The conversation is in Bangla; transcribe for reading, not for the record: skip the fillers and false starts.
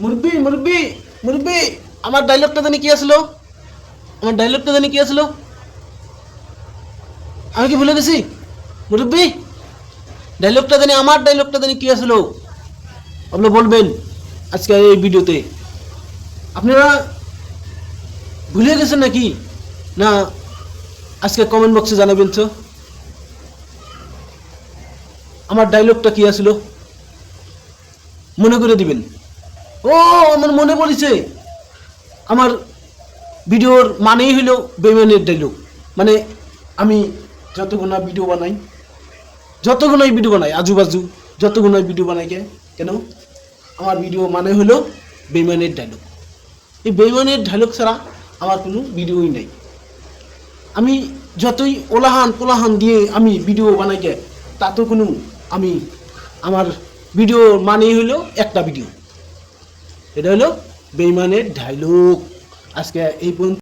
মুরব্বি মুরব্বি মুরব্বি আমার ডায়লগটা জানি কি আসলো? আমার ডায়লগটা জানি কি আসলো? আমি কি ভুলে গেছি? মুরব্বি ডায়লগটা জানি, আমার ডায়লগটা জানি কি আসলো? আপনি বলবেন আজকে এই ভিডিওতে। আপনারা ভুলে গেছেন নাকি? না আজকে কমেন্ট বক্সে জানাবেন তো আমার ডায়লগটা কি আসলো, মনে করে দিবেন। ও আমার মনে পড়েছে, আমার ভিডিওর মানেই হলো বেইমানের ডায়লগ। মানে আমি যতগুলো ভিডিও বানাই আজুবাজু, যতগুলো ভিডিও বানাই কেন আমার ভিডিও মানে হলো বেইমানের ডায়লগ। এই বেইমানের ডায়লগ ছাড়া আমার কোনো ভিডিওই নাই। আমি যতই কোলাহান দিয়ে আমি ভিডিও বানাই তাতেও কোনো আমি আমার ভিডিও মানেই হলো একটা ভিডিও, এটা হলো বেইমানের ডায়লগ। আজকে এই পর্যন্ত।